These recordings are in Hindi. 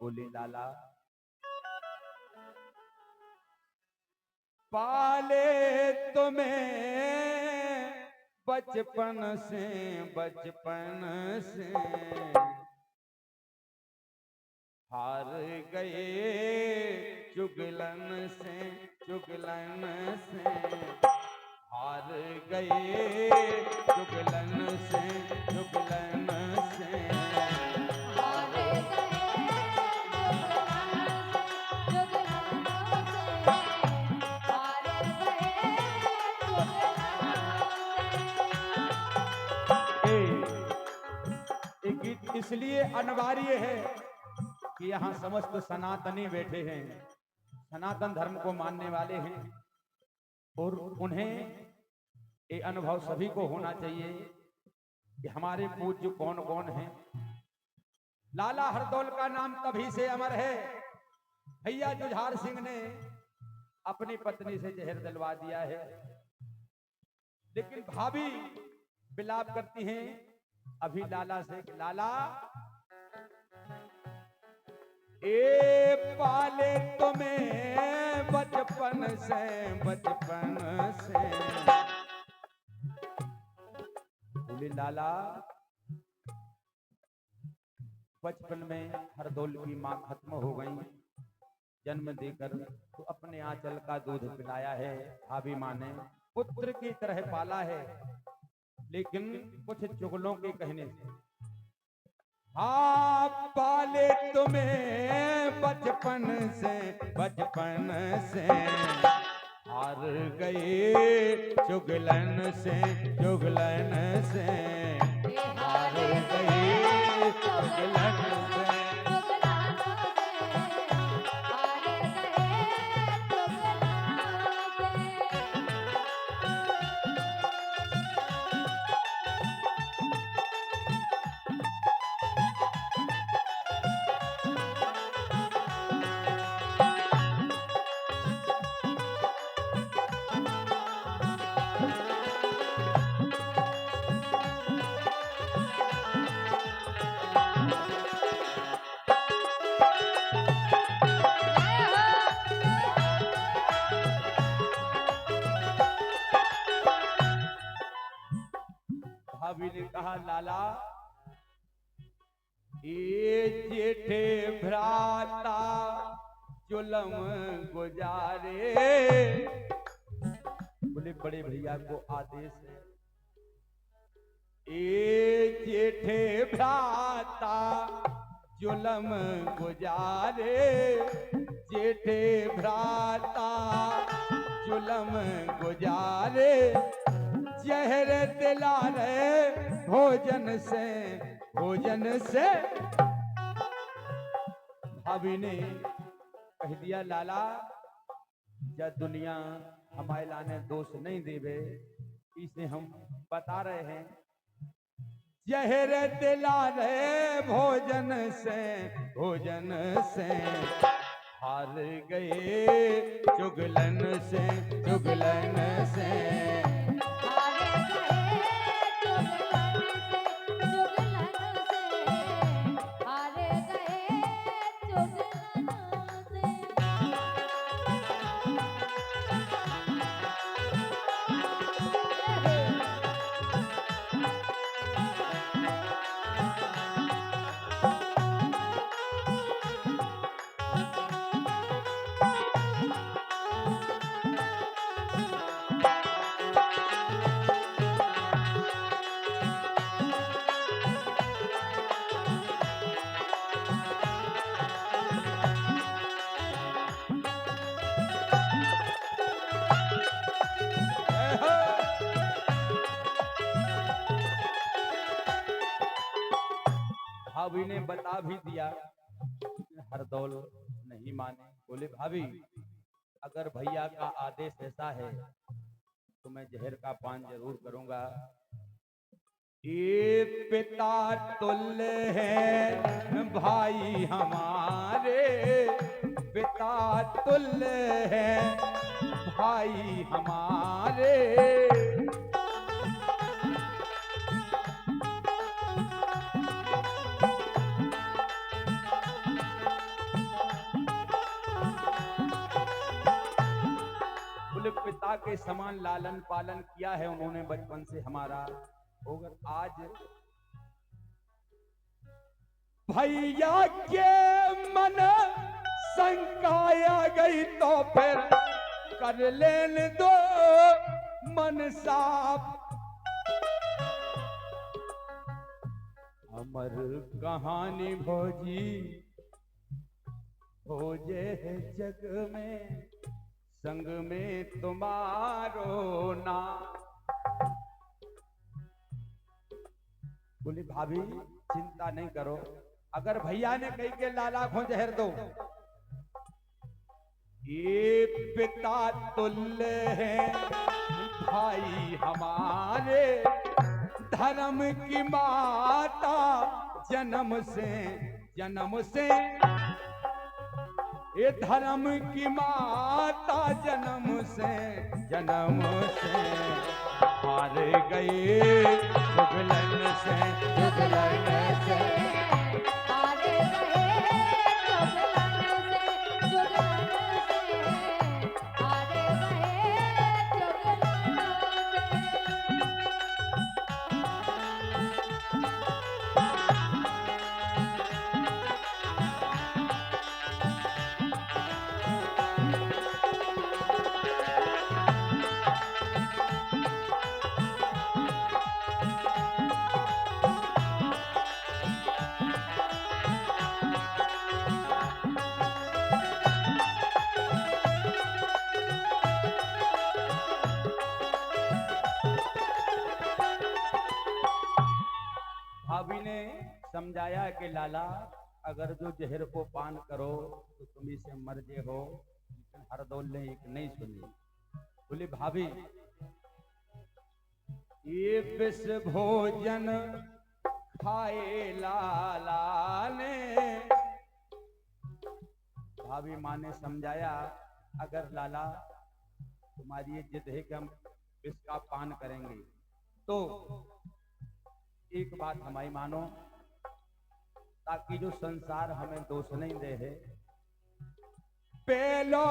बोले लाला पाले तुम्हें बचपन से हार गए चुगलन से हार गए चुगलन से ये गीत इसलिए अनिवार्य है कि यहाँ समस्त सनातनी बैठे हैं, सनातन धर्म को मानने वाले हैं और उन्हें ये अनुभव सभी को होना चाहिए कि हमारे पूज्य कौन कौन हैं। लाला हरदौल का नाम तभी से अमर है, भैया जुझार सिंह ने अपनी पत्नी से जहर दिलवा दिया है, लेकिन भाभी विलाप करती हैं अभी लाला से, लाला ए पाले तुम्हें बचपन से बोले लाला बचपन में हरदौल की माँ खत्म हो गई, जन्म देकर तो अपने आंचल का दूध पिलाया है, भाभी माँ ने पुत्र की तरह पाला है, लेकिन कुछ चुगलों के कहने से हाँ पाले तुम्हें बचपन से हार गए चुगलन से हार गए चुगलन से। भाभी ने कहा लाला ये जेठे भ्राता जुलम गुजारे, बोले बड़े भैया को आदेश है, ये जेठे भ्राता जुलम गुजारे, जेठे भ्राता जुलम गुजारे, जहर दिला रहे भोजन से। भाभी ने कह दिया लाला जब दुनिया हमारे लाने दोष नहीं देवे, इसे हम बता रहे हैं, जहर दिला रहे भोजन से हार गए चुगलन से भाभी ने बता भी दिया, हरदौल नहीं माने, बोले भाभी अगर भैया का आदेश ऐसा है तो मैं जहर का पान जरूर करूंगा। ये पिता तुल्य है भाई हमारे, पिता तुल्य है भाई हमारे, बोले पिता के समान लालन पालन किया है उन्होंने बचपन से हमारा। अगर आज भैया के मन शंका आ गई तो फिर कर लेने दो मन साफ। अमर कहानी भोजी भोजे है जग में, संग में तुम्हारो ना। बोली भाभी चिंता नहीं करो, अगर भैया ने कही के लाला को जहर दो, ये पिता तुल्य है भाई हमारे, धर्म की माता जन्म से ये धर्म की माता जन्म से हार गए जुगलन से हार गए जुगलन से हार गए भाभी ने समझाया कि लाला अगर जो जहर को पान करो तो तुम इसे मर जे हो, लेकिन हरदौल ने एक नहीं सुनी। बोली भाभी ये विष भोजन खाए लाला ने। भाभी माँ ने समझाया अगर लाला तुम्हारी ये जिद है कि हम विष का पान करेंगे तो एक बात हमारी मानो, ताकि जो संसार हमें दोष नहीं दे है। पेलो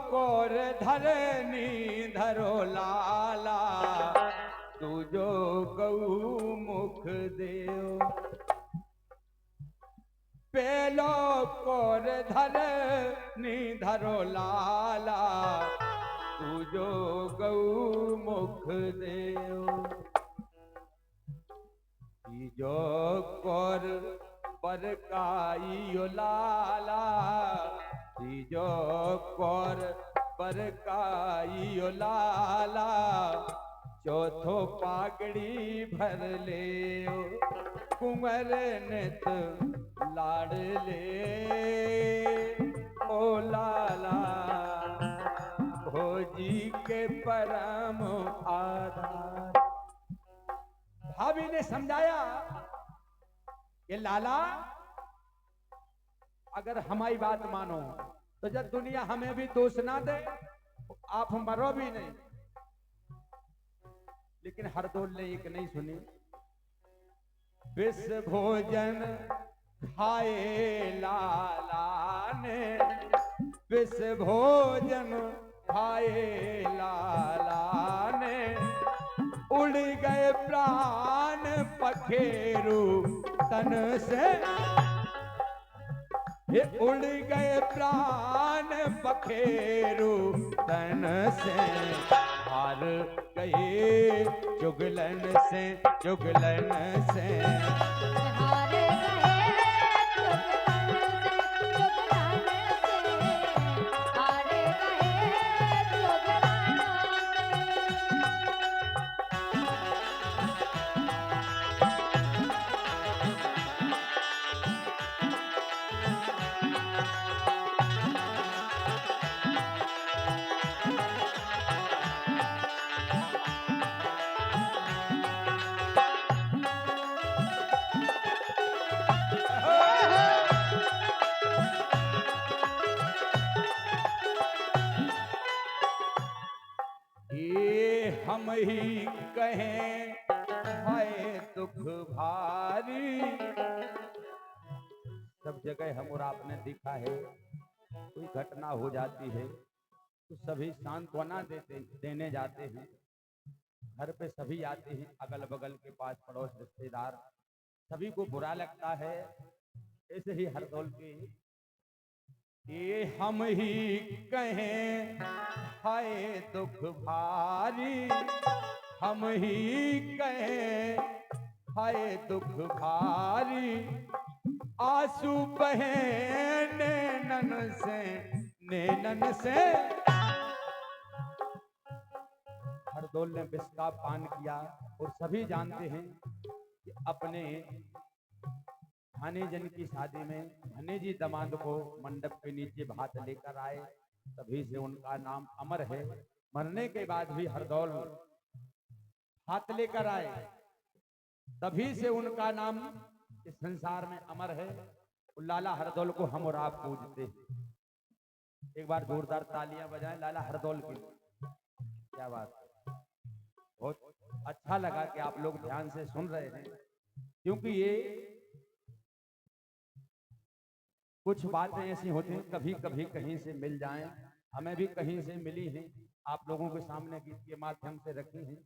कोर धरनी धरो लाला, तू जो गऊ मुख देव। पेलो कोर धरनी धरो लाला, तू जो गऊ मुख देव। जो कोर बरकाई लाला, जो कोर बरकाई लाला, चौथो पागड़ी भर ले कुंवर नित लाड़ ले। ओ लाला भोजी के परम आधार। भाभी ने समझाया कि लाला अगर हमारी बात मानो तो जब दुनिया हमें भी दोष ना दे आप मरो भी नहीं। लेकिन हरदौल ने एक नहीं सुनी। विष भोजन खाए लाला ने, विष भोजन खाए लाला ने, उड़ गए प्राण पखेरु तन से। ये उड़ गए प्राण पखेरु तन से, हार गए जुगलन से जुगलन से। हार गए जुगलन से हार गए जुगलन हम ही कहें है दुख भारी। सब जगह हम और आपने देखा है कोई घटना हो जाती है तो सभी सांत्वना देने जाते हैं। घर पे सभी आते हैं, अगल बगल के पास पड़ोस रिश्तेदार, सभी को बुरा लगता है। ऐसे ही हरदौल के ये हम ही कहें हाय दुख भारी, हम ही कहें हाय दुख भारी, आंसू बहे नैनन से, नैनन से। हरदौल ने विष का पान किया और सभी जानते हैं कि अपने भाने जन की शादी में भने जी दामाद को मंडप के नीचे भात लेकर आए, तभी से उनका नाम अमर है। मरने के बाद भी हरदौल भात लेकर आए, तभी से उनका नाम इस संसार में अमर है। लाला हरदौल को हम और आप पूजते हैं। एक बार जोरदार तालियां बजाएं लाला हरदौल की। क्या बात है, बहुत अच्छा लगा कि आप लोग ध्यान से सुन रहे हैं, क्योंकि ये कुछ बातें ऐसी होती हैं कभी कभी कहीं से मिल जाएं। हमें भी कहीं से मिली हैं, आप लोगों के सामने गीत के माध्यम से रखी हैं।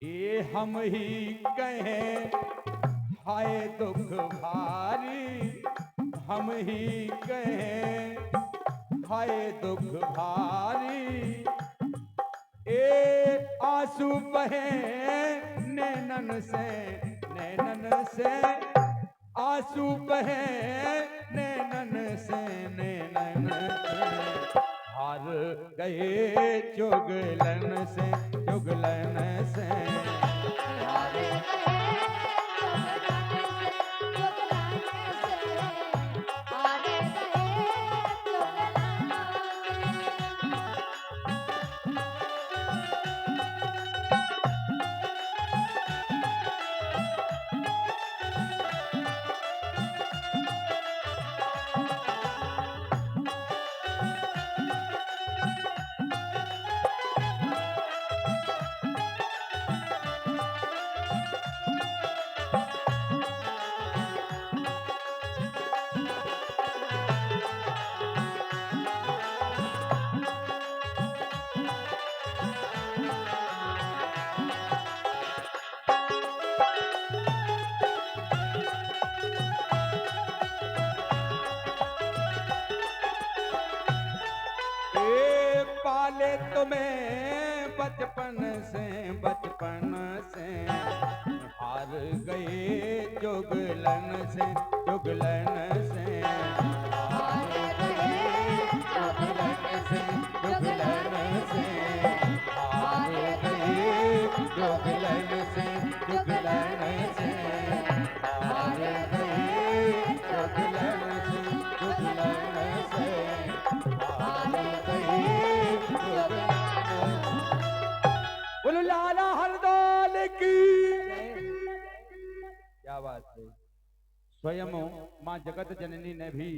ये हम ही कहें हाय दुख भारी, हम ही कहें हाय दुख भारी, ए आंसू बहे नैनन से, नैनन से, आंसू बहे नैनन से, नैनन से, हार गए चुगलन से, चुगलन से, हार गए चुगलाने से, हार गए ए पाले तुम्हें बचपन से, बचपन से, हार गए चुगलन से, चुगलन से, हार गए चुगलन से, चुगलन से, हार गए चुगलन से, चुगलन से, हार गए चुगलन से, चुगलन से, बोलो लाला हरदौल की। क्या बात है। स्वयं मां जगत जननी ने भी